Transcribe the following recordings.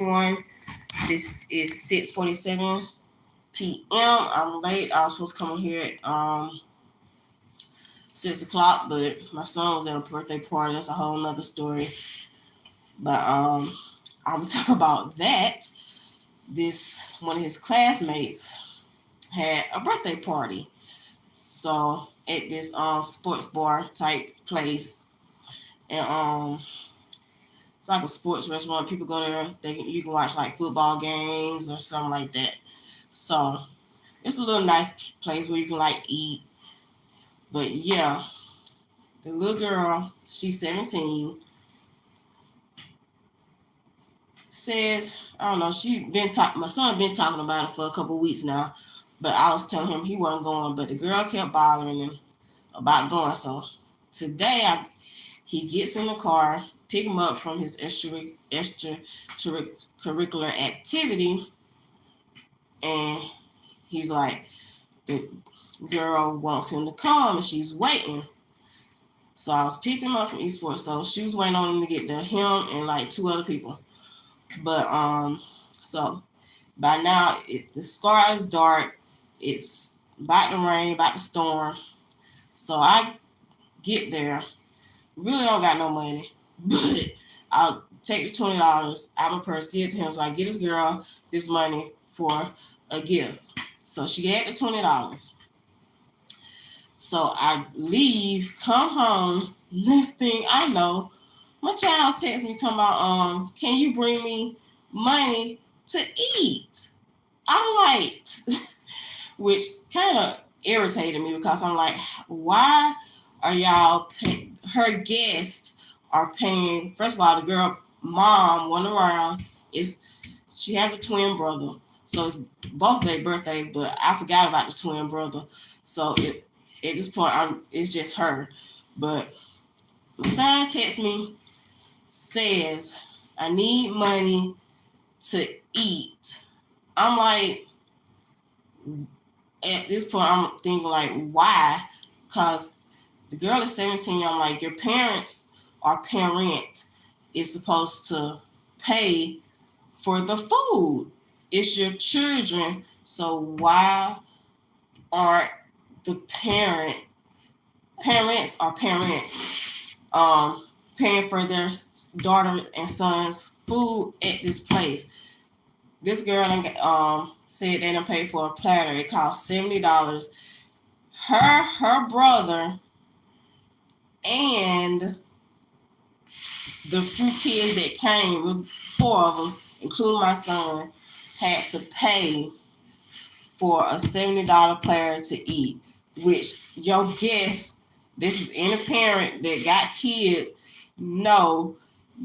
Everyone, this is 6:47 p.m. I'm late. I was supposed to come on here at 6 o'clock, but my son was at a birthday party. That's a whole nother story. But I'm gonna talk about that. This one of his classmates had a birthday party. So at this sports bar type place, and it's like a sports restaurant. People go there. You can watch like football games or something like that. So it's a little nice place where you can like eat. But yeah, the little girl, she's 17, says, I don't know, my son been talking about it for a couple of weeks now, but I was telling him he wasn't going, but the girl kept bothering him about going. So today he gets in the car, pick him up from his extracurricular activity, and he's like, the girl wants him to come and she's waiting. So I was picking him up from esports. So she was waiting on him to get to him and like two other people. But so by now the sky is dark. It's about to rain, about to storm. So I get there. Really don't got no money, but I'll take the $20 out of my purse, give it to him. So I get this girl this money for a gift. So she had the $20. So I leave, come home. Next thing I know, my child texts me talking about, can you bring me money to eat? I'm like, which kind of irritated me because I'm like, why are y'all her guests are paying? First of all, the girl mom went around. She has a twin brother, so it's both their birthdays, but I forgot about the twin brother. So at this point, it's just her. But my son texts me, says, I need money to eat. I'm like, at this point, I'm thinking like, why? Because the girl is 17. I'm like, your parents or parent is supposed to pay for the food. It's your children. So why aren't the parents or parent paying for their daughter and son's food at this place? This girl said they done paid for a platter. It cost $70. Her brother and the few kids that came, it was 4 of them, including my son, had to pay for a $70 platter to eat, which your guests, this is any parent that got kids, know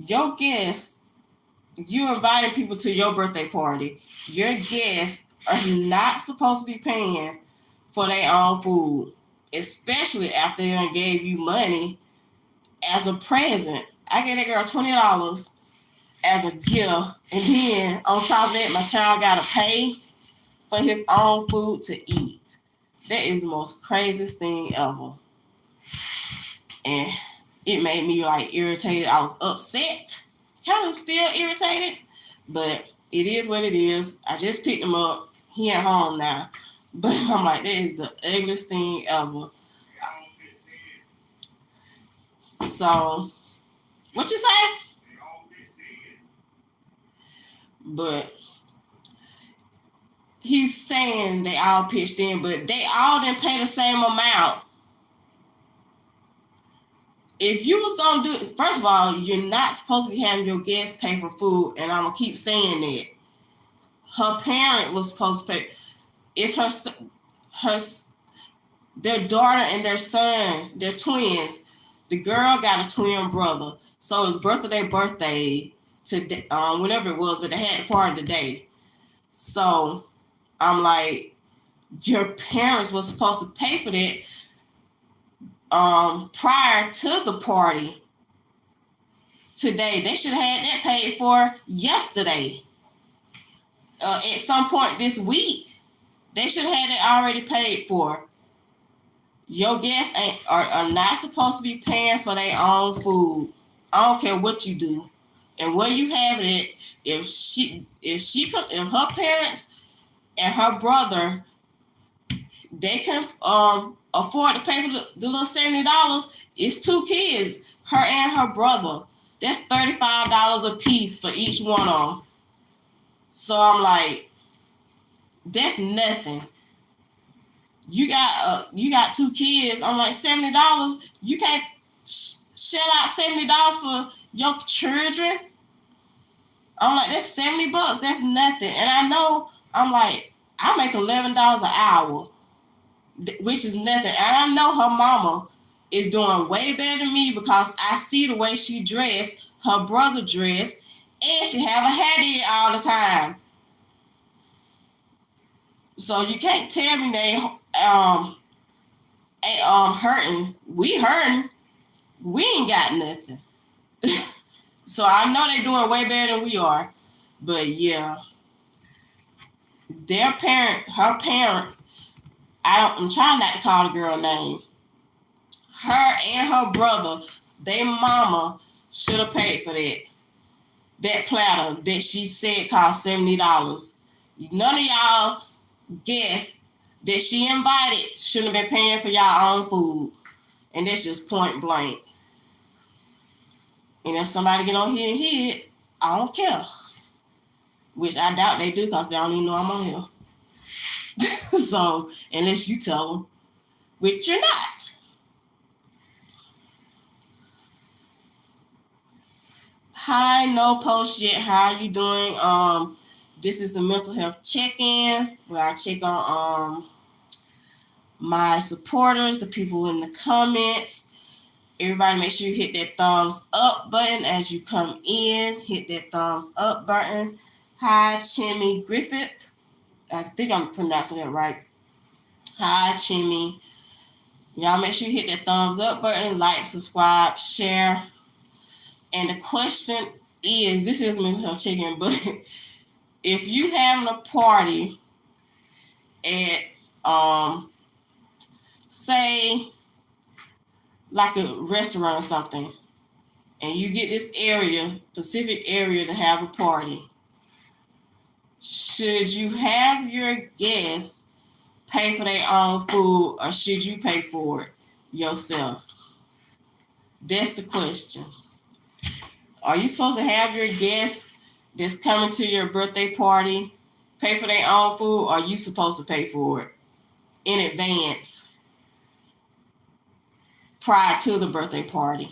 your guests, you're inviting people to your birthday party. Your guests are not supposed to be paying for their own food, especially after they gave you money as a present. I gave that girl $20 as a gift, and then on top of that, my child got to pay for his own food to eat. That is the most craziest thing ever. And it made me like irritated. I was upset, kind of still irritated, but it is what it is. I just picked him up. He at home now. But I'm like, that is the ugliest thing ever. So, what you say? But he's saying they all pitched in, but they all didn't pay the same amount. If you was going to do it, first of all, you're not supposed to be having your guests pay for food, and I'm going to keep saying that. Her parent was supposed to pay. It's their daughter and their son, they're twins. The girl got a twin brother. So it's birthday today, whenever it was, but they had the party today. So I'm like, your parents were supposed to pay for that prior to the party today. They should have had that paid for yesterday. At some point this week, they should have had it already paid for. Your guests are not supposed to be paying for their own food. I don't care what you do. And where you have it at, if her parents and her brother, they can afford to pay for the little $70, it's 2 kids, her and her brother. That's $35 a piece for each one of them. So I'm like, that's nothing. You got 2 kids. I'm like, $70. You can't shell out $70 for your children. I'm like, that's $70. That's nothing. And I know, I'm like, I make $11 an hour, which is nothing. And I know her mama is doing way better than me because I see the way she dressed, her brother dressed, and she have a hair did all the time. So you can't tell me they hurting. We hurting. We ain't got nothing. So I know they doing way better than we are. But yeah, her parent, I'm trying not to call the girl name. Her and her brother, their mama should have paid for that platter that she said cost $70. None of y'all guests that she invited shouldn't have been paying for y'all own food. And that's just point blank. And if somebody get on here and hear it, I don't care. Which I doubt they do because they don't even know I'm on here. So, unless you tell them, which you're not. Hi, no post yet. How are you doing? This is the mental health check-in where I check on my supporters, the people in the comments. Everybody make sure you hit that thumbs up button as you come in. Hit that thumbs up button. Hi, Chimmy Griffith. I think I'm pronouncing it right. Hi, Chimmy. Y'all make sure you hit that thumbs up button, like, subscribe, share. And the question is, this is mental health check-in, but if you having a party at, say, like a restaurant or something, and you get this specific area to have a party, should you have your guests pay for their own food or should you pay for it yourself? That's the question. Are you supposed to have your guests that's coming to your birthday party pay for their own food, or are you supposed to pay for it in advance prior to the birthday party?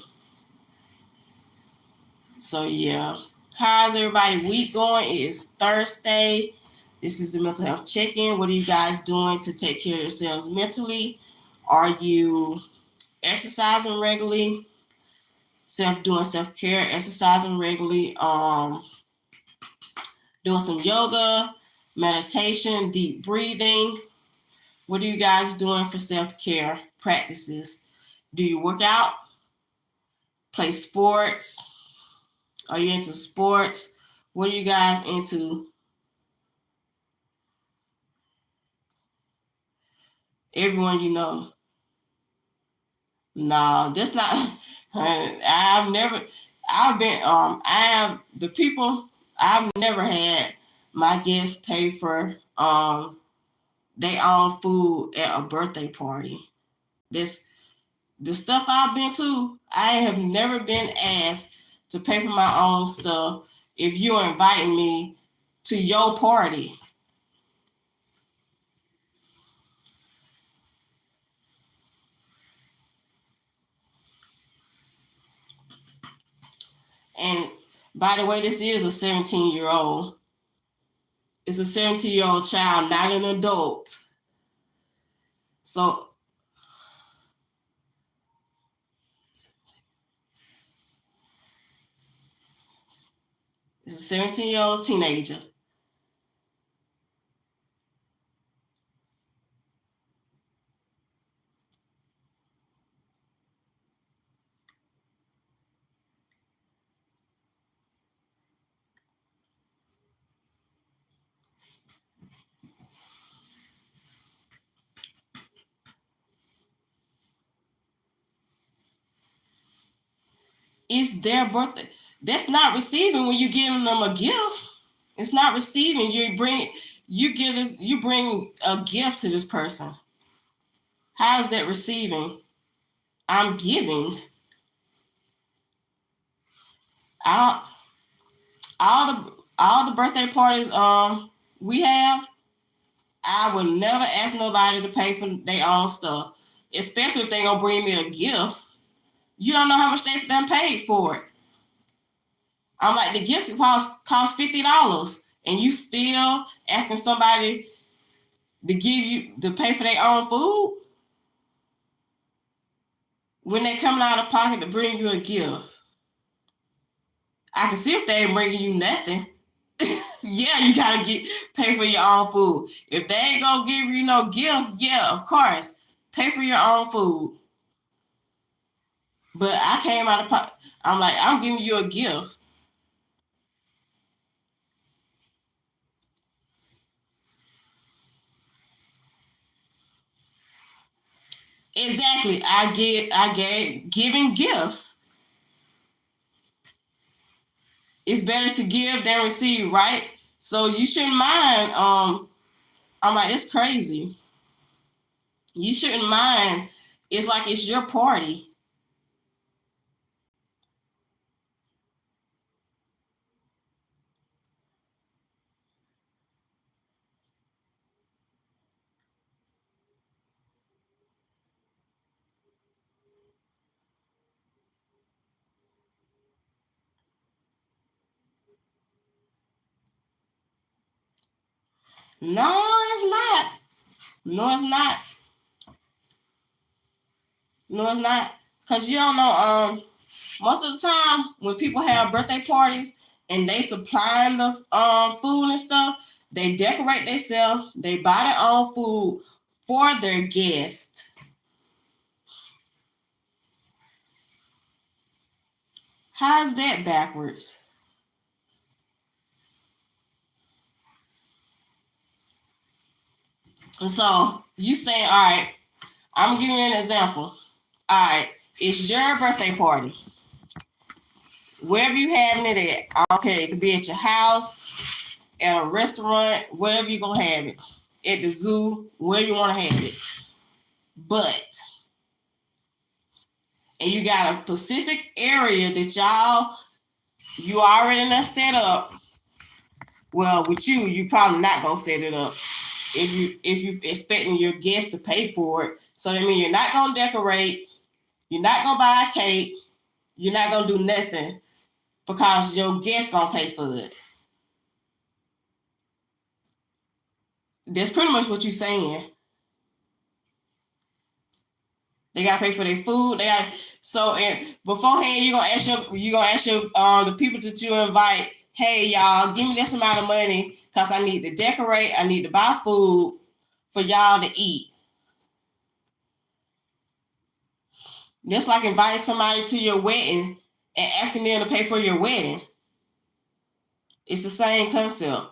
So yeah. How's everybody week going? It is Thursday. This is the mental health check-in. What are you guys doing to take care of yourselves mentally? Are you exercising regularly? Doing self-care, exercising regularly, doing some yoga, meditation, deep breathing. What are you guys doing for self-care practices? Do you work out? Play sports? Are you into sports? What are you guys into? Everyone you know. No, that's not. I've never had my guests pay for their own food at a birthday party. This the stuff I've been to, I have never been asked to pay for my own stuff if you're inviting me to your party. And by the way, this is a 17-year-old. It's a 17-year-old child, not an adult. So it's a 17-year-old teenager. It's their birthday. That's not receiving when you're giving them a gift. It's not receiving. You bring a gift to this person. How is that receiving? I'm giving. I all the birthday parties we have, I would never ask nobody to pay for their own stuff, especially if they gonna bring me a gift. You don't know how much they done paid for it. I'm like, the gift cost $50, and you still asking somebody to pay for their own food when they coming out of pocket to bring you a gift. I can see if they ain't bringing you nothing. Yeah, you gotta pay for your own food. If they ain't gonna give you no gift, yeah, of course, pay for your own food. But I came out of pocket. I'm like, I'm giving you a gift. Exactly. Giving gifts. It's better to give than receive, right? So you shouldn't mind. I'm like, it's crazy. You shouldn't mind. It's like it's your party. No, it's not. No, it's not. No, it's not. Cause you don't know. Most of the time when people have birthday parties and they supplying the food and stuff, they decorate themselves. They buy their own food for their guests. How's that backwards? And so you saying, all right, I'm giving you an example. All right, it's your birthday party. Wherever you having it at, okay, it could be at your house, at a restaurant, wherever you're gonna have it, at the zoo, where you want to have it. But and you got a specific area that you already done set up. Well, with you probably not gonna set it up if you expecting your guests to pay for it. So that means you're not gonna decorate, you're not gonna buy a cake, you're not gonna do nothing because your guests gonna pay for it. That's pretty much what you're saying. They gotta pay for their food. And beforehand you gonna ask your the people that you invite, hey y'all, give me this amount of money because I need to decorate, I need to buy food for y'all to eat. Just like inviting somebody to your wedding and asking them to pay for your wedding. It's the same concept.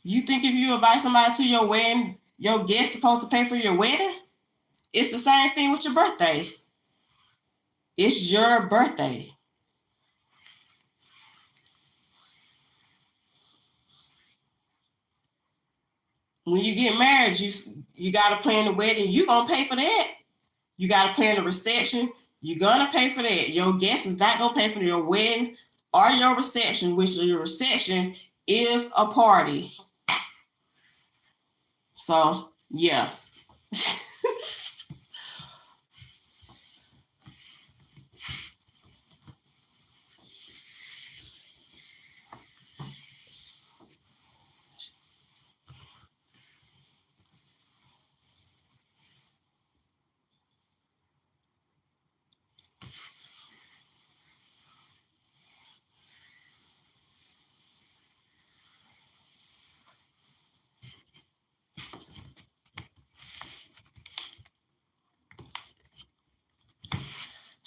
You think if you invite somebody to your wedding, your guest supposed to pay for your wedding? It's the same thing with your birthday. It's your birthday. When you get married, you got to plan the wedding. You gonna pay for that. You got to plan the reception. You're gonna pay for that. Your guest is not gonna pay for your wedding or your reception, which your reception is a party. So yeah.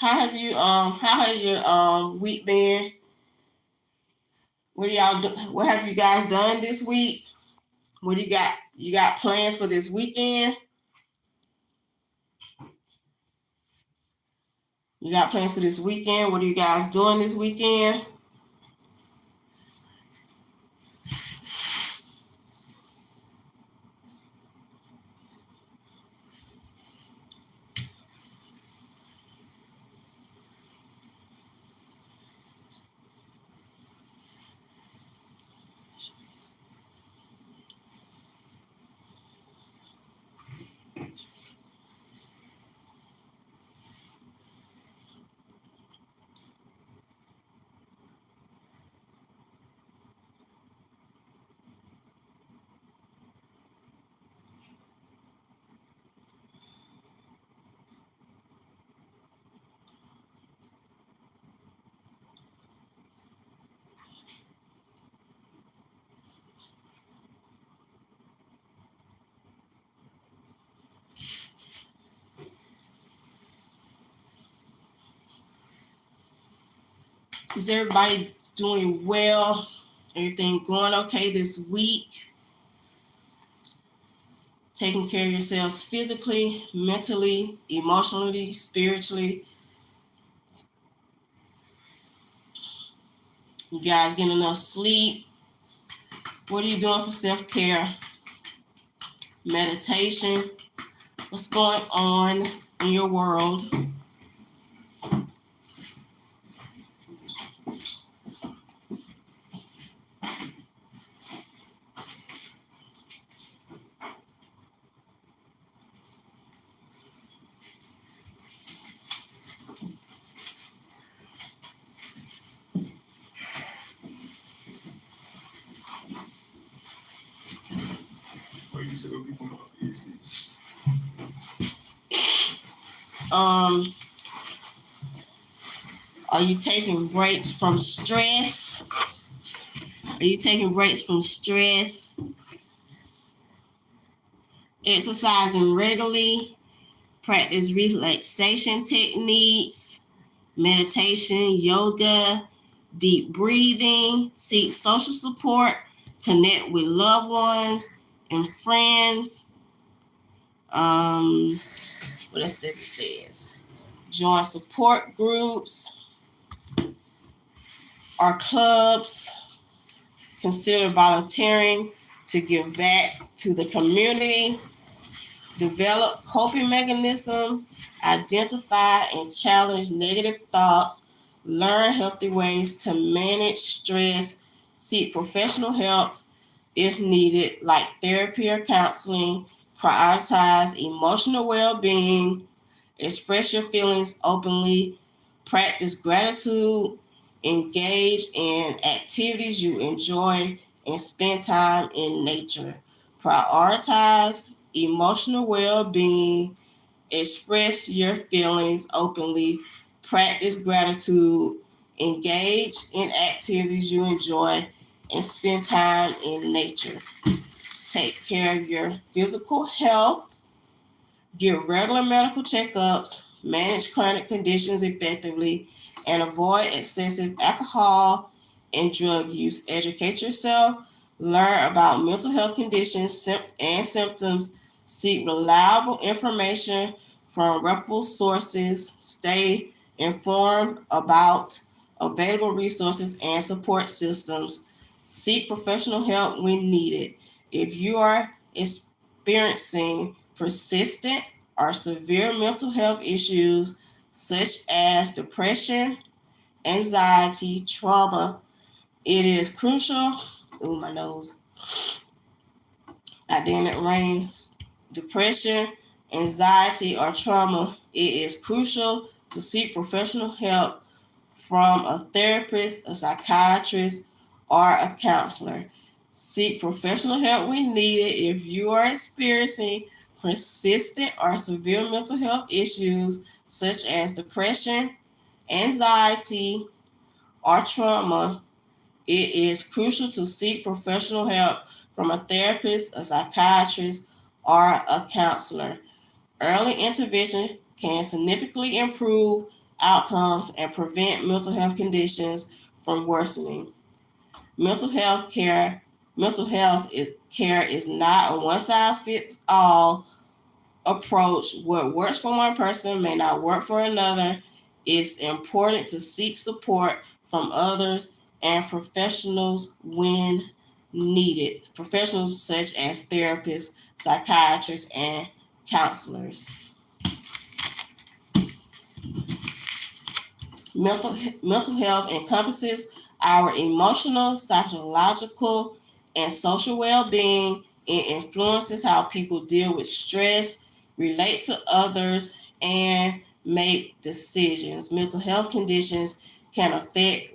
How has your week been? What have you guys done this week? What do you got? You got plans for this weekend? You got plans for this weekend? What are you guys doing this weekend? Is everybody doing well? Everything going okay this week? Taking care of yourselves physically, mentally, emotionally, spiritually. You guys getting enough sleep? What are you doing for self-care? Meditation? What's going on in your world? Are you taking breaks from stress? Are you taking breaks from stress? Exercising regularly, practice relaxation techniques, meditation, yoga, deep breathing, seek social support, connect with loved ones and friends. What else does it say? Join support groups or clubs. Consider volunteering to give back to the community. Develop coping mechanisms. Identify and challenge negative thoughts. Learn healthy ways to manage stress. Seek professional help if needed, like therapy or counseling. Prioritize emotional well-being. Express your feelings openly. Practice gratitude. Engage in activities you enjoy and spend time in nature. Prioritize emotional well-being. Express your feelings openly. Practice gratitude. Engage in activities you enjoy and spend time in nature. Take care of your physical health. Get regular medical checkups. Manage chronic conditions effectively and avoid excessive alcohol and drug use. Educate yourself. Learn about mental health conditions and symptoms. Seek reliable information from reputable sources. Stay informed about available resources and support systems. Seek professional help when needed. If you are experiencing persistent or severe mental health issues such as depression, anxiety, trauma, it is crucial. Ooh, my nose. I didn't rain. Depression, anxiety, or trauma, it is crucial to seek professional help from a therapist, a psychiatrist, or a counselor. Seek professional help when needed if you are experiencing persistent or severe mental health issues such as depression, anxiety, or trauma. It is crucial to seek professional help from a therapist, a psychiatrist, or a counselor. Early intervention can significantly improve outcomes and prevent mental health conditions from worsening. Mental health care is not a one-size-fits-all approach. What works for one person may not work for another, It's important to seek support from others and professionals when needed. Professionals such as therapists, psychiatrists, and counselors. Mental health encompasses our emotional, psychological, and social well-being. It influences how people deal with stress, relate to others, and make decisions. Mental health conditions can affect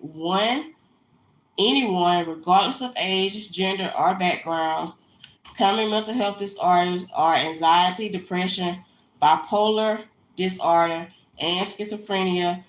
anyone, regardless of age, gender, or background. Common mental health disorders are anxiety, depression, bipolar disorder, and schizophrenia.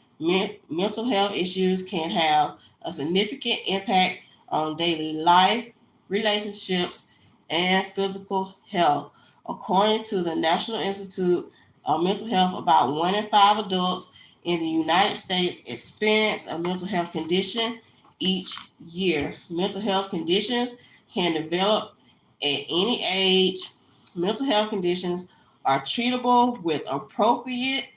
Mental health issues can have a significant impact on daily life, relationships, and physical health. According to the National Institute of Mental Health, about 1 in 5 adults in the United States experience a mental health condition each year. Mental health conditions can develop at any age. Mental health conditions are treatable with appropriate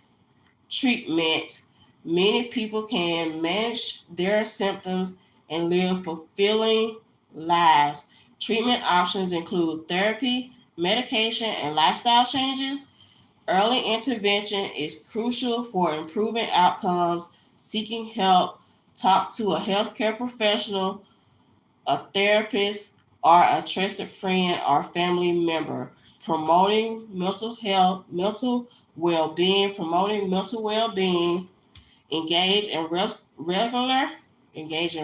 treatment. Many people can manage their symptoms and live fulfilling lives. Treatment options include therapy, medication, and lifestyle changes. Early intervention is crucial for improving outcomes. Seeking help, talk to a healthcare professional, a therapist, or a trusted friend or family member. Promoting mental health, mental well-being, promoting mental well-being, engage in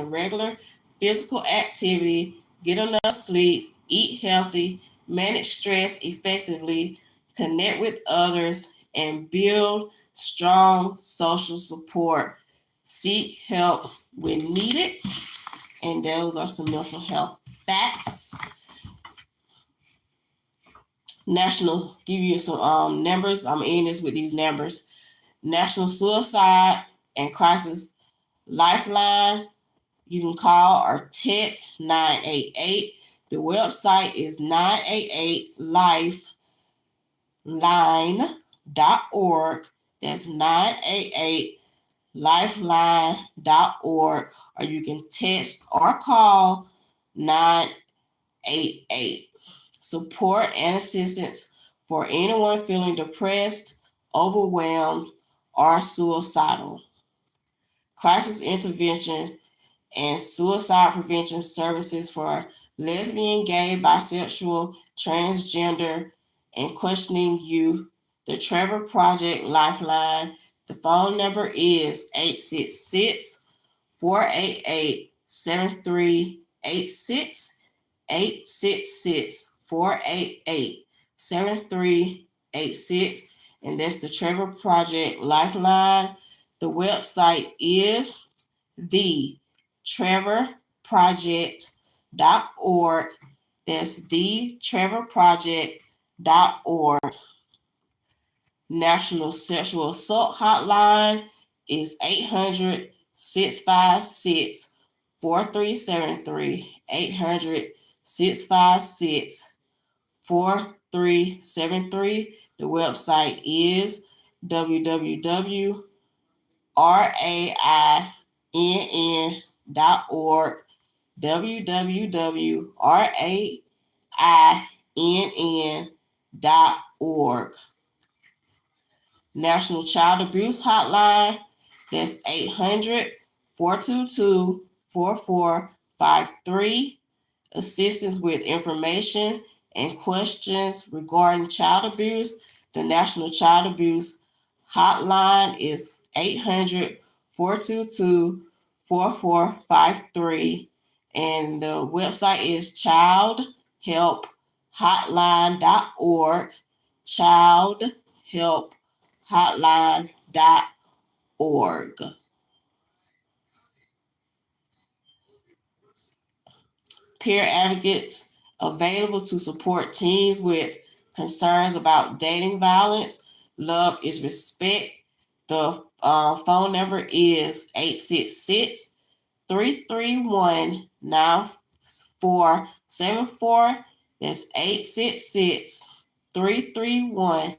regular physical activity, get enough sleep, eat healthy, manage stress effectively, connect with others, and build strong social support. Seek help when needed. And those are some mental health facts. National, give you some numbers. I'm in this with these numbers. National Suicide and Crisis Lifeline. You can call or text 988. The website is 988lifeline.org. That's 988lifeline.org. Or you can text or call 988. Support and assistance for anyone feeling depressed, overwhelmed, or suicidal. Crisis intervention and suicide prevention services for lesbian, gay, bisexual, transgender, and questioning youth. The Trevor Project Lifeline. The phone number is 866 488 7386. 866-488-7386. And that's the Trevor Project Lifeline. The website is thetrevorproject.org. That's thetrevorproject.org. National Sexual Assault Hotline is 800-656-4373. 800-656-4373. The website is www.rainn.org. www.rainn.org. National Child Abuse Hotline, that's 800-422-4453. Assistance with information and questions regarding child abuse. The National Child Abuse Hotline is 800-422-4453. And the website is childhelphotline.org. Childhelphotline.org. Peer advocates available to support teens with concerns about dating violence. Love is respect. The phone number is 866-331-9474. That's 866-331-9474.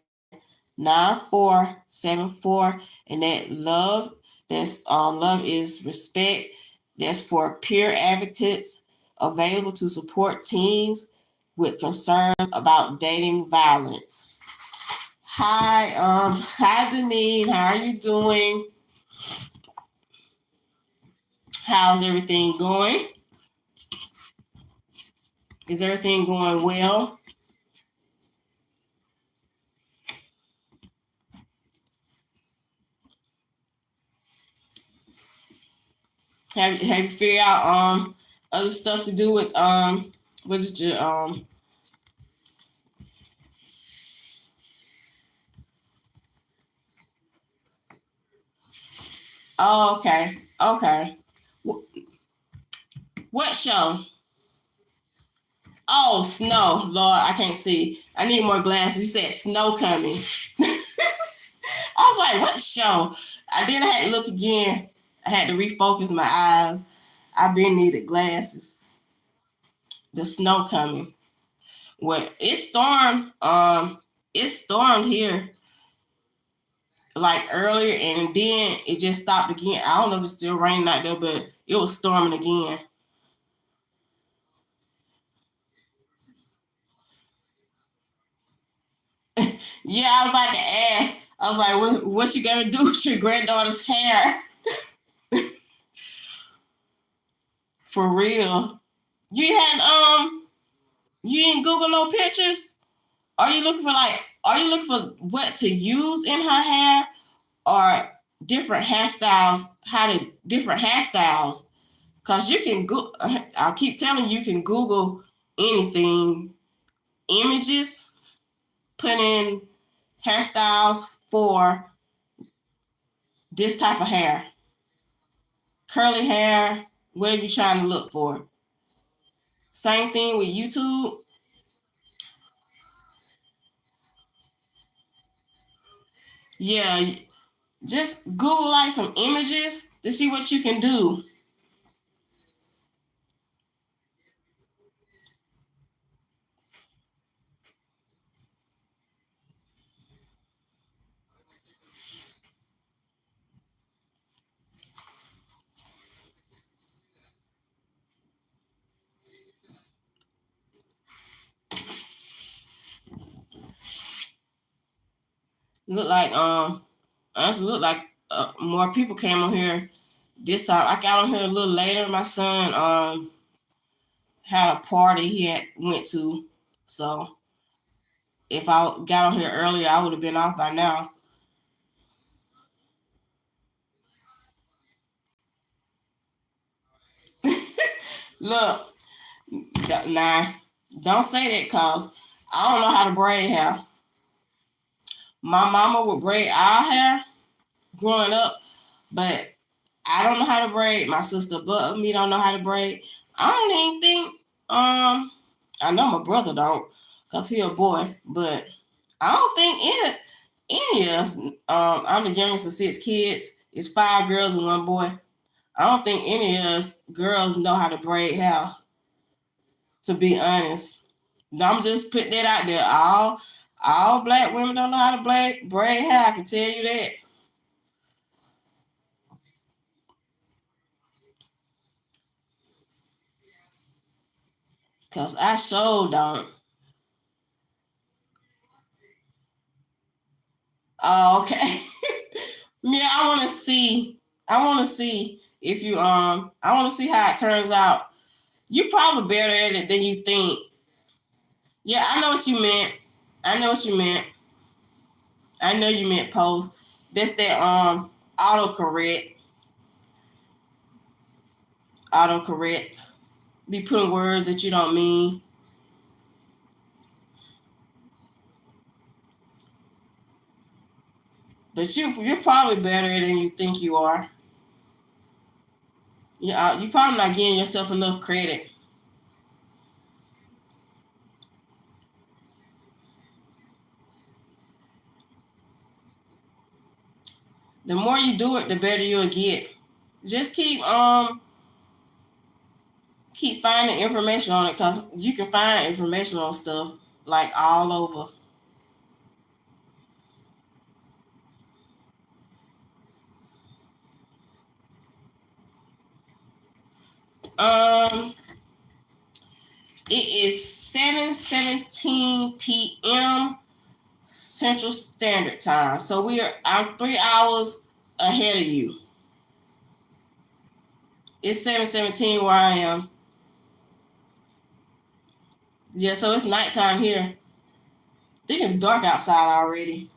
9474. And that love, that's love is respect. That's for peer advocates available to support teens with concerns about dating violence. Hi Denise, how are you doing? How's everything going? Is everything going well? Have you figured out other stuff to do with was it your oh, okay. Okay. What show? Oh, snow. Lord, I can't see. I need more glasses. You said snow coming. I was like, what show? I had to look again. I had to refocus my eyes. I've been needed glasses. The snow coming. Well, it stormed here like earlier, and then it just stopped again. I don't know if it's still raining out there, but it was storming again. Yeah, I was about to ask. I was like, what you gonna do with your granddaughter's hair? For real. You didn't Google no pictures? Are you looking for what to use in her hair or different hairstyles, different hairstyles? Cause you can go I'll keep telling you, you can Google anything, images, put in hairstyles for this type of hair. Curly hair, whatever you're trying to look for. Same thing with YouTube. Yeah, just Google like some images to see what you can do. Look like honestly look like more people came on here this time. I got on here a little later. My son had a party he had went to, so if I got on here earlier, I would have been off by now. Look, nah, don't say that, cause I don't know how to braid hair. My mama would braid our hair growing up, but I don't know how to braid. My sister but me don't know how to braid. I don't even think I know my brother don't, cause he a boy, but I don't think any of us. I'm the youngest of 6 kids. It's 5 girls and 1 boy. I don't think any of us girls know how to braid hair. To be honest, I'm just putting that out there. All black women don't know how to braid hair. I can tell you that. Cause I sure don't. Oh, okay. Yeah, I want to see. I want to see if you I want to see how it turns out. You probably better at it than you think. Yeah, I know what you meant. I know what you meant. I know you meant post. That's that autocorrect. Autocorrect. Be putting words that you don't mean. But you're probably better than you think you are. Yeah, you probably not giving yourself enough credit. The more you do it, the better you'll get. Just keep finding information on it, because you can find information on stuff like all over. It is 7:17 p.m. Central Standard Time. So I'm 3 hours ahead of you. It's 7:17 where I am. Yeah, so it's nighttime here. I think it's dark outside already.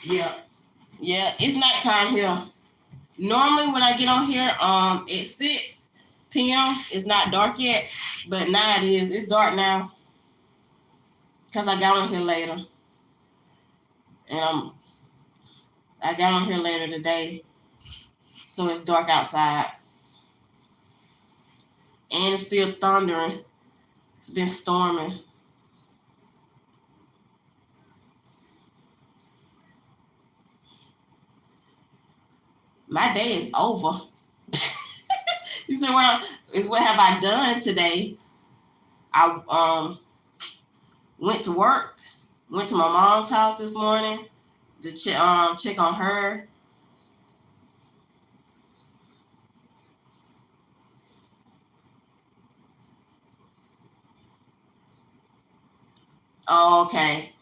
Yeah, it's nighttime here. Normally when I get on here at 6 p.m. it's not dark yet, but now it is. It's dark now because I got on here later. And I got on here later today, so it's dark outside. And it's still thundering. It's been storming. My day is over. You said what have I done today? I went to work, went to my mom's house this morning to check on her. Oh, okay.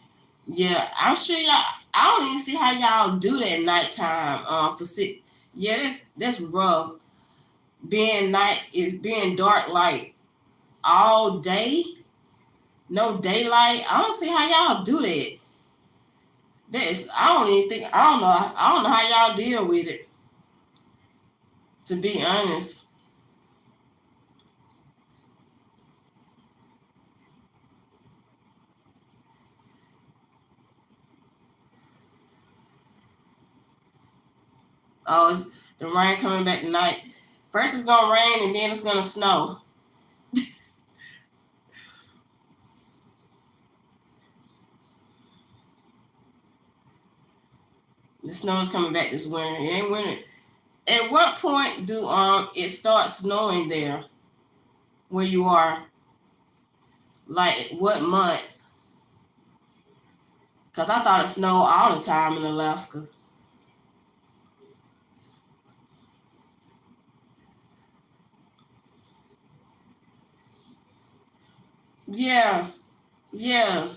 Yeah, I'm sure y'all. I don't even see how y'all do that nighttime. For 6. Yeah, that's rough. Being dark like all day, no daylight. I don't see how y'all do that. I don't know how y'all deal with it. To be honest. Oh, it's the rain coming back tonight. First it's gonna rain and then it's gonna snow. The snow is coming back this winter. It ain't winter. At what point do it start snowing there where you are? Like what month? Because I thought it snowed all the time in Alaska. Yeah, yeah,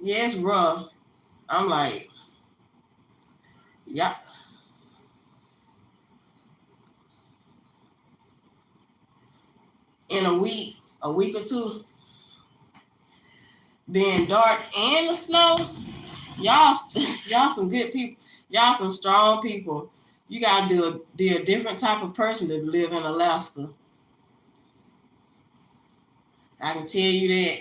yeah, it's rough. I'm like, yeah. In a week or two, being dark and the snow, y'all some good people. Y'all some strong people. You gotta be a different type of person to live in Alaska. I can tell you that.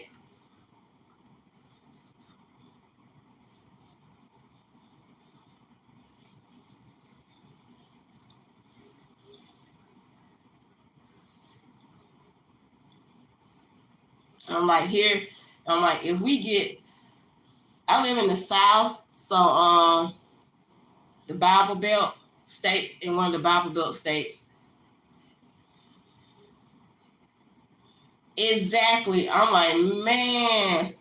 I'm like here. I'm like if we get. I live in the South, so the Bible Belt states in one of the Bible Belt states. Exactly. I'm like, man.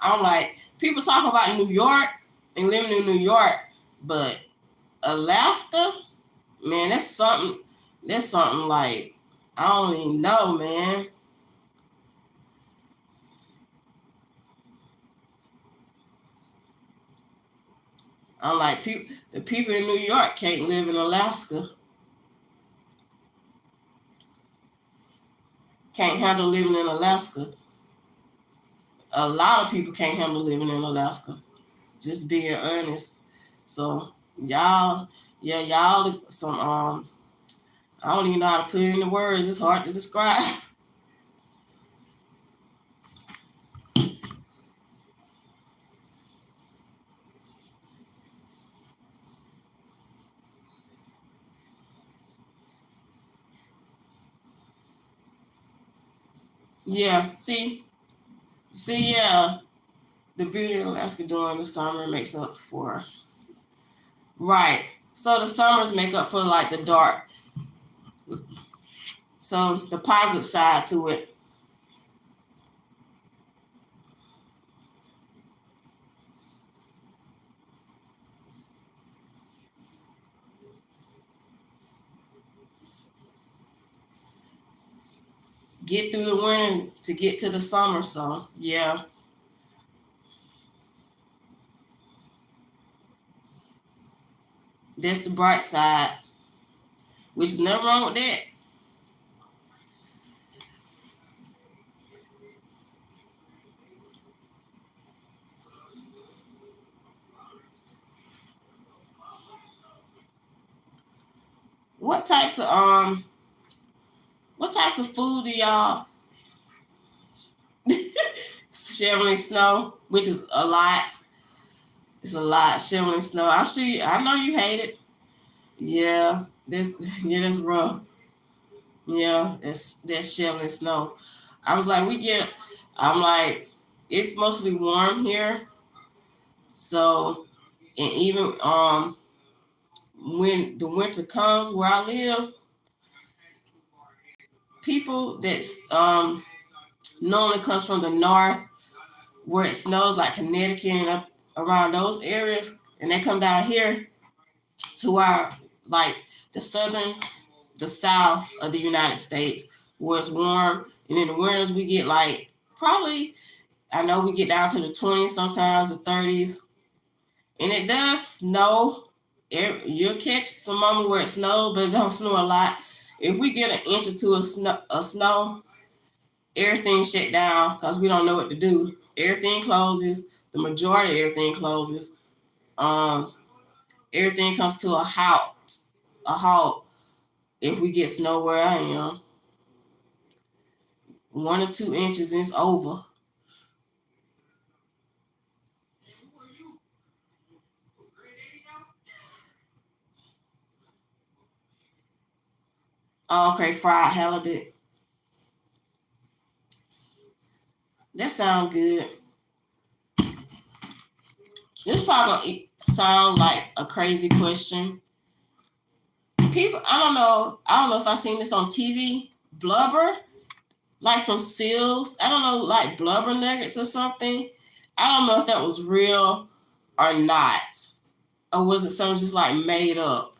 I'm like, people talk about New York and living in New York, but Alaska, man, that's something. That's something like I don't even know, man. I'm like, the people in New York can't live in Alaska. Can't handle living in Alaska. A lot of people can't handle living in Alaska. Just being honest. So y'all, yeah, y'all some I don't even know how to put it into words. It's hard to describe. Yeah, yeah, the beauty of Alaska during the summer makes up for. Right. So the summers make up for like the dark. So the positive side to it. get through the winter to get to the summer. So yeah. That's the bright side, which is nothing wrong with that. What types of food do y'all shoveling snow, which is a lot. It's a lot shoveling snow. I'm sure I know you hate it. Yeah, that's rough. Yeah, that's shoveling snow. I was like, I'm like, it's mostly warm here. So, and even when the winter comes where I live, people that normally comes from the north where it snows like Connecticut and up around those areas, and they come down here to our like the south of the United States where it's warm, and in the winters we get like probably I know we get down to the 20s sometimes the 30s, and it does snow. You'll catch some moments where it snows, but it don't snow a lot. If we get an inch or two of snow, everything shut down because we don't know what to do. Everything closes. The majority of everything closes. Everything comes to a halt. A halt. If we get snow where I am, 1 or 2 inches, it's over. Okay, fried halibut. That sounds good. This probably gonna sound like a crazy question. People, I don't know if I seen this on TV. Blubber, like from seals. I don't know, like blubber nuggets or something. I don't know if that was real or not, or was it something just like made up?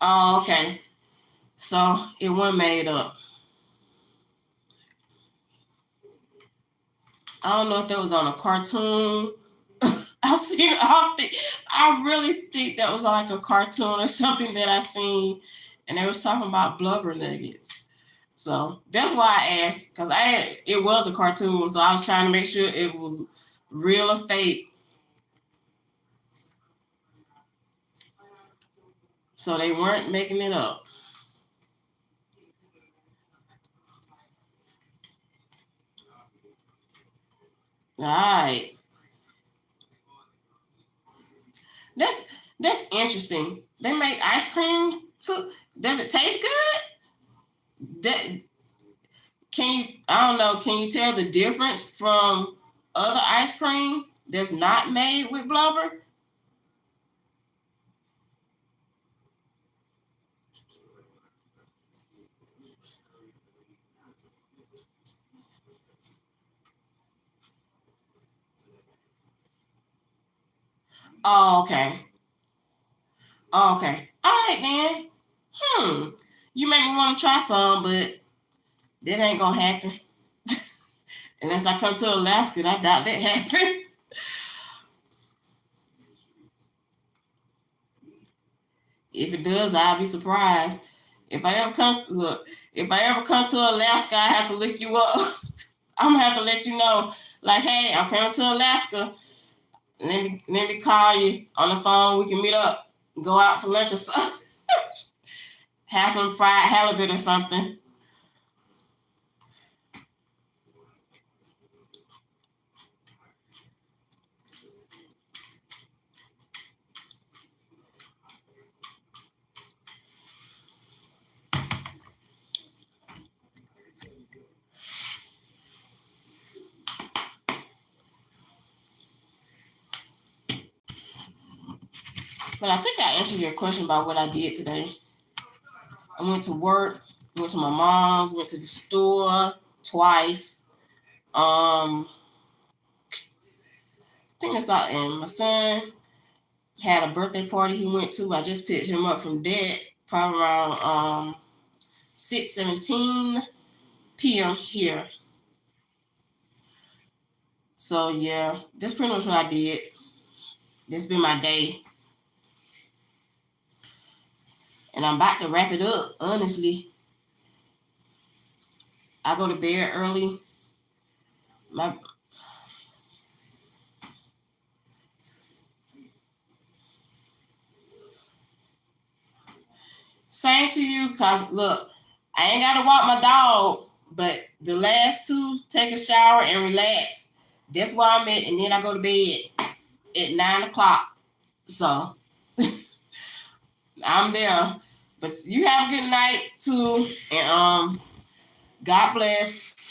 Oh, okay. So it wasn't made up. I don't know if that was on a cartoon. I really think that was like a cartoon or something that I seen, and they was talking about blubber nuggets. So that's why I asked, because it was a cartoon, so I was trying to make sure it was real or fake. So they weren't making it up. All right. That's that's interesting. They make ice cream too. Does it taste good? That can you? I don't know. Can you tell the difference from other ice cream that's not made with blubber? Oh, okay. Oh, okay. All right then. You make me want to try some, but that ain't gonna happen unless I come to Alaska. I doubt that happen. If it does, I'll be surprised. If I ever come to Alaska, I have to look you up. I'm gonna have to let you know, like, hey, I'm coming to Alaska. Let me call you on the phone. We can meet up, go out for lunch or something, have some fried halibut or something. But I think I answered your question about what I did today. I went to work, went to my mom's, went to the store twice. I think that's all. And my son had a birthday party he went to. I just picked him up from that probably around 6:17 p.m. here. So yeah, that's pretty much what I did. This been my day. And I'm about to wrap it up, honestly. I go to bed early. My Same to you, because look, I ain't got to walk my dog, but the last two, take a shower and relax. That's where I'm at, and then I go to bed at 9 o'clock. So I'm there. But you have a good night too, and God bless.